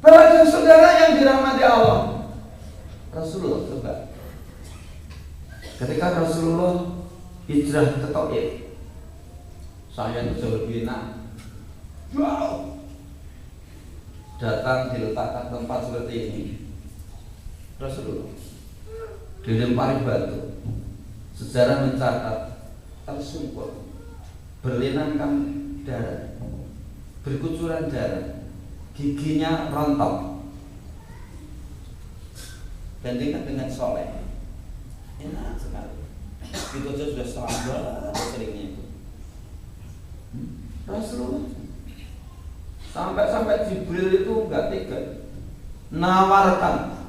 Bapak dan saudara yang dirahmati Allah, Rasulullah coba ketika Rasulullah hijrah ke Taif, saya itu jauh lebih enak. Wow. Datang diletakkan tempat seperti ini, Rasulullah dilempari batu. Sejarah mencatat tersungkur, berlinangkan darah, berkucuran darah, giginya rontok. Bandingkan dengan soleh, enak sekali. Itu aja sudah sabar seringnya itu. Rasulullah sampai Jibril itu enggak tega, nawarkan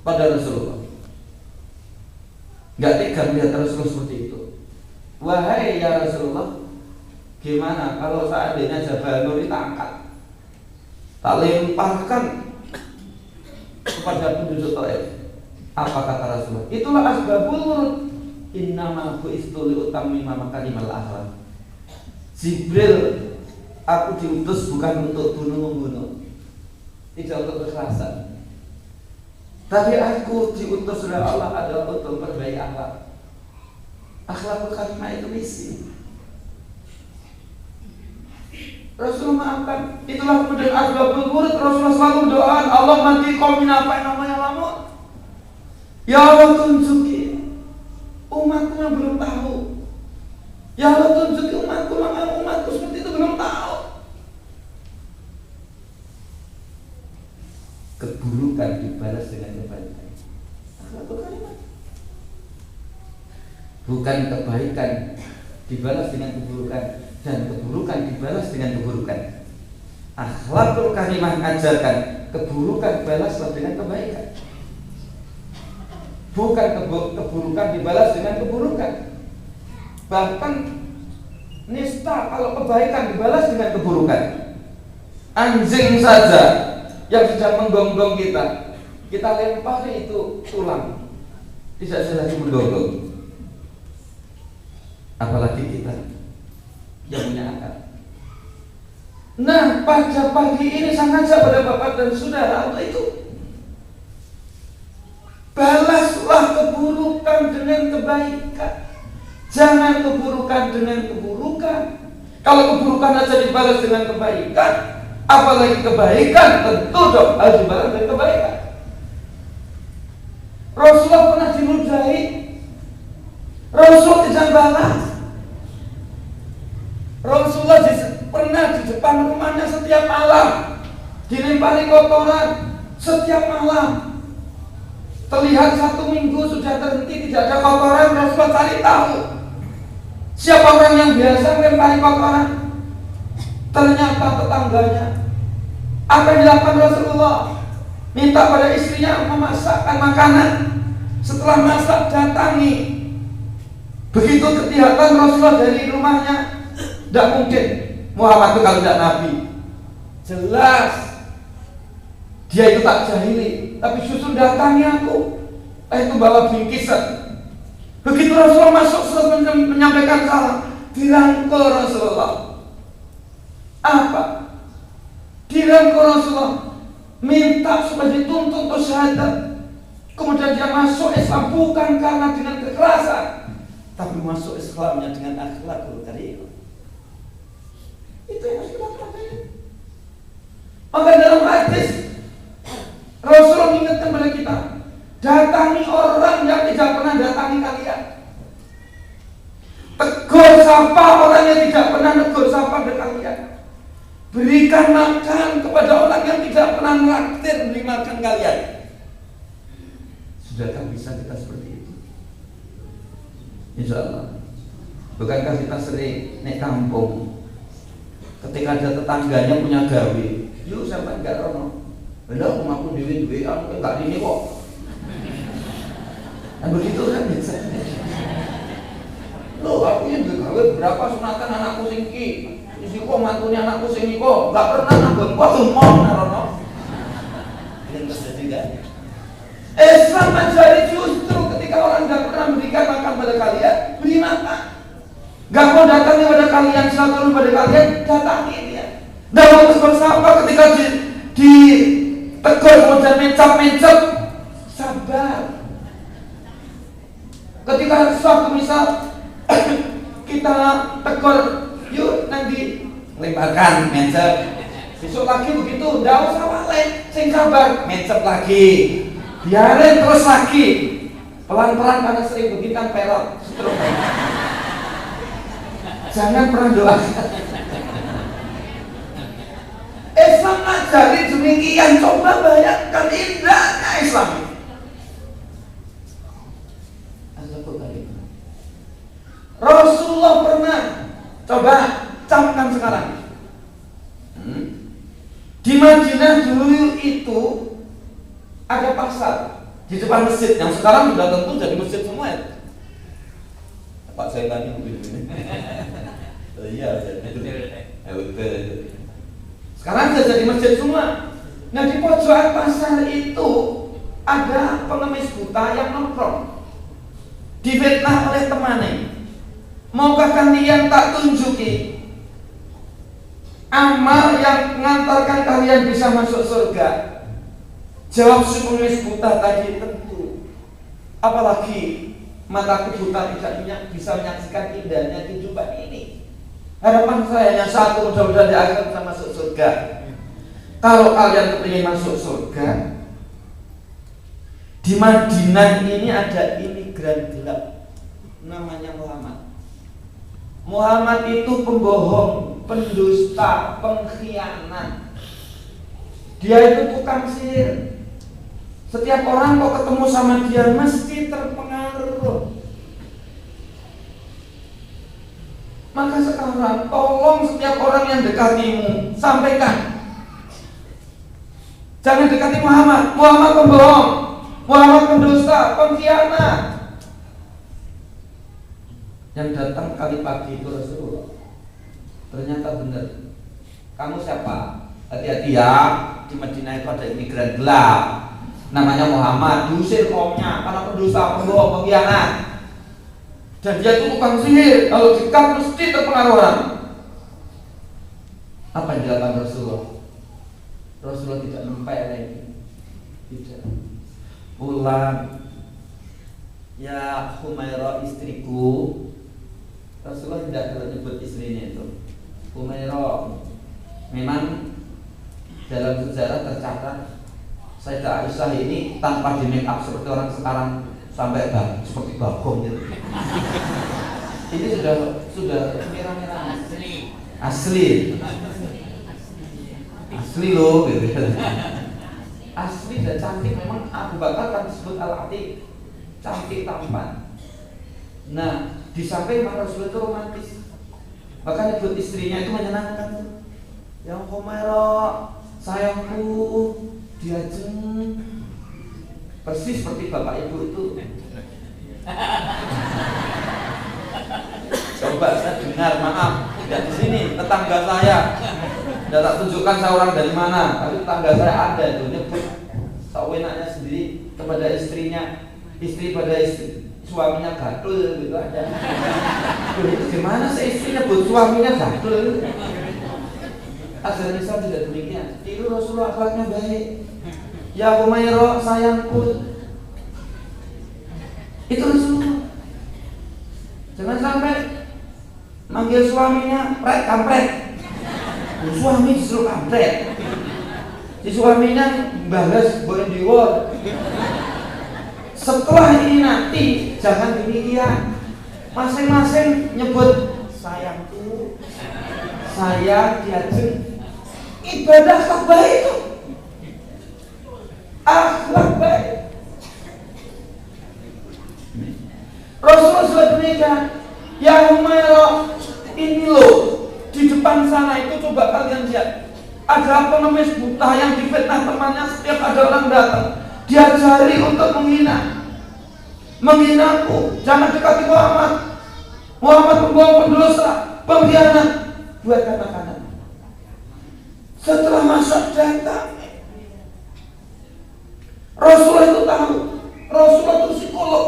pada Rasulullah. Enggak tega melihat Rasulullah seperti itu. Wahai ya Rasulullah, gimana kalau seandainya Jabal Nur ditangkap, tak lemparkan kepada penduduk Taif? Apa kata Rasulullah? Itulah asbabul nurut. Innama bu'istu liutammima makarimal akhlaq. Jibril, aku diutus bukan untuk bunuh-membunuh, tidak untuk kekerasan, tapi aku diutus oleh Allah adalah untuk memperbaiki akhlak. Akhlakul karimah itu misi. Rasulullah maafkan. Itulah kemudian asbabul nurut. Rasulullah selalu doakan, Allah nanti kau apa yang namanya lamun. Ya Allah tunjuki umatku yang belum tahu. Ya Allah tunjuki umatku seperti itu belum tahu. Keburukan dibalas dengan kebaikan. Akhlakul karimah. Bukan kebaikan dibalas dengan keburukan dan keburukan dibalas dengan keburukan. Akhlakul karimah ajarkan keburukan balaslah dengan kebaikan. Bukan keburukan dibalas dengan keburukan. Bahkan nista kalau kebaikan dibalas dengan keburukan. Anjing saja yang sudah menggonggong kita lempari itu tulang, tidak bisa lagi menggonggong. Apalagi kita yang punya akal. Nah, pada pagi ini sengaja pada bapak dan saudara Allah itu, balaslah keburukan dengan kebaikan. Jangan keburukan dengan keburukan. Kalau keburukan aja dibalas dengan kebaikan, apalagi kebaikan, tentu dong harus dibalas dengan kebaikan. Rasulullah pernah diludahi, Rasulullah tidak balas. Rasulullah pernah di depan rumahnya setiap malam dilempari kotoran setiap malam. Terlihat 1 minggu sudah terhenti tidak ada kotoran. Rasulullah cari tahu siapa orang yang biasa melempari kotoran. Ternyata tetangganya. Apa yang dilakukan Rasulullah? Minta pada istrinya memasakkan makanan. Setelah masak datangi. Begitu kelihatan Rasulullah dari rumahnya, tidak mungkin Muhammad itu kalau tidak Nabi. Jelas dia itu tak jahili, tapi justru datangi aku. Itu bawa bingkisan. Begitu Rasulullah masuk selesai menyampaikan salam, dirangkul Rasulullah. Apa? Dirangkul Rasulullah, minta supaya dituntut untuk syahadat. Kemudian dia masuk Islam bukan karena dengan kekerasan, tapi masuk Islamnya dengan akhlakul karimah. Itu yang harus kita pelajari. Maka dalam hadis Rasulullah mengingatkan kepada kita, datangi orang yang tidak pernah datangi kalian. Tegur sapa orang yang tidak pernah tegur sapa dengan kalian. Berikan makan kepada orang yang tidak pernah menraktir beri makan kalian. Sudahkah bisa kita seperti itu? Insya Allah. Bukankah kita sering naik kampung, ketika ada tetangganya punya gawe, yuk sampai enggak rono. Benar, aku duit, aku enggak ini kok. Nah begitu kan biasanya. Loh, aku yang gawe berapa sunatan anakku singki, isi kok mantunya anakku singki kok, enggak pernah nanggung kok semua rono. Yang terjadi kan? Islam menjadi justru ketika orang enggak pernah memberikan makan pada kalian, beri makan. Enggak mau datangi pada kalian, silaturahmi pada kalian, datangi dia. Nggak mau tegur sapa ketika ditegur kemudian mencap-mencap, sabar. Ketika suatu misal kita tegur, yuk nanti lemparkan, mencap. Besok lagi begitu, nggak usah wale, sing sabar, mencap lagi, biarin terus lagi, pelan-pelan karena sering begitu kan pelot, stroke. Jangan pernah doakan. Islam ngajari demikian, coba bayangkan indahnya Islam. Rasulullah pernah, coba camkan sekarang. Di Madinah dulu itu ada pasar di depan masjid yang sekarang sudah tentu jadi masjid semua ya. Pak saya tanya begini. Iya, betul. Sekarang sudah jadi masjid semua. Nah di pojokan pasar itu ada pengemis buta yang nongkrong, difitnah oleh temannya. Maukah kalian tak tunjuki amal yang mengantarkan kalian bisa masuk surga? Jawab si pengemis buta tadi, tentu. Apalagi mataku buta tidak bisa menyaksikan indahnya kehidupan ini. Harapan saya hanya satu, mudah-mudahan di akhirat bisa masuk surga. Kalau kalian ingin masuk surga, di Madinah ini ada imigran gelap, namanya Muhammad. Muhammad itu pembohong, pendusta, pengkhianat. Dia itu tukang sihir. Setiap orang kok ketemu sama dia mesti terpengaruh. Maka sekarang tolong setiap orang yang dekatimu, sampaikan, jangan dekati Muhammad. Muhammad pembohong, Muhammad pendusta, pengkhianat. Yang datang kali pagi itu Rasulullah. Ternyata benar. Kamu siapa? Hati-hati ya, di Madinah itu ada imigran gelap, namanya Muhammad. Diusir kaumnya karena pendusta, pembohong, pengkhianat. Dan dia itu tukang sihir. Kalau dekat mesti terpengaruh orang. Apa yang dilakukan Rasulullah? Rasulullah tidak nempel, tidak. Pulang, ya Humairah istriku. Rasulullah tidak kalau nyebut istrinya itu Humairah. Memang dalam sejarah tercatat Sayyidah Aisyah ini tanpa di make up seperti orang sekarang sampai seperti bagong gitu. Ini sudah merah-merah asli loh gitu. Asli dan cantik. Memang Abu Bakar kan disebut al-Atiq, cantik tampan. Nah, di samping Rasulullah itu romantis. Bahkan buat istrinya itu menyenangkan. Yang Humairah, sayangku, diajeng. Persis seperti bapak ibu itu. Coba saya dengar, maaf, tidak di sini, tetangga saya. Tidak tak tunjukkan saya orang dari mana, tapi tetangga saya ada itu nyebut sewenaknya sendiri kepada istrinya, istri pada istri, suaminya gatul gitu ada. Gimana sih istrinya buat suaminya gatul? Ajaran Islam tidak demikian. Itu Rasulullah akhlaknya baik. Ya Humairah sayangku, itu Rasulullah. Jangan sampai manggil suaminya kampret. Suami justru kampret. Si suaminya balas boleh diwor. Setelah ini nanti jangan demikian. Masing-masing nyebut sayangku, saya diajeng. Ibadah akhlak itu. Akhlak baik. Rasulullah sudah demikian. Ya Humairah, ini loh di depan sana itu coba kalian lihat. Ada pengemis buta yang difitnah temannya. Setiap ada orang datang, diajari untuk menghinaku. Jangan dekati Muhammad. Muhammad pembohong, pendosa, pengkhianat. Buat kata-kata. Setelah masa datang, Rasulullah itu tahu. Rasulullah itu psikolog.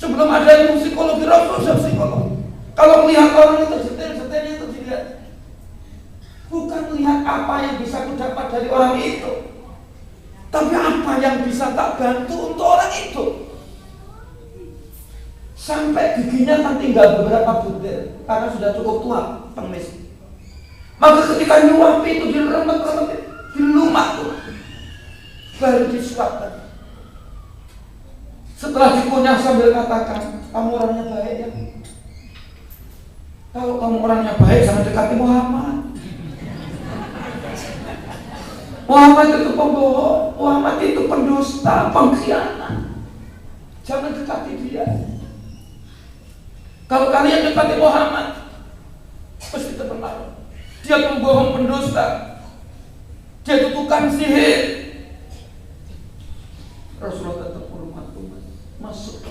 Sebelum ada ilmu psikologi, Rasulullah sudah psikolog. Kalau melihat orang itu detail-detailnya itu dilihat. dari orang itu. Tapi apa yang bisa tak bantu untuk orang itu? Sampai giginya kan tinggal beberapa butir karena sudah cukup tua, pengemis. Maka ketika nyuapi itu diremet-remet, dilumat tuh, baru disuapkan. Setelah dikunyah sambil katakan, kamu orangnya baik ya. Kalau kamu orangnya baik, jangan dekati Muhammad. Muhammad itu pembohong, Muhammad itu pendusta, pengkhianat. Jangan dekati dia. Kalau kalian dekati Muhammad, pasti terpengaruh. Dia pembohong, pendusta. Dia itu tukang sihir. Rasulullah tetap hormat masuk.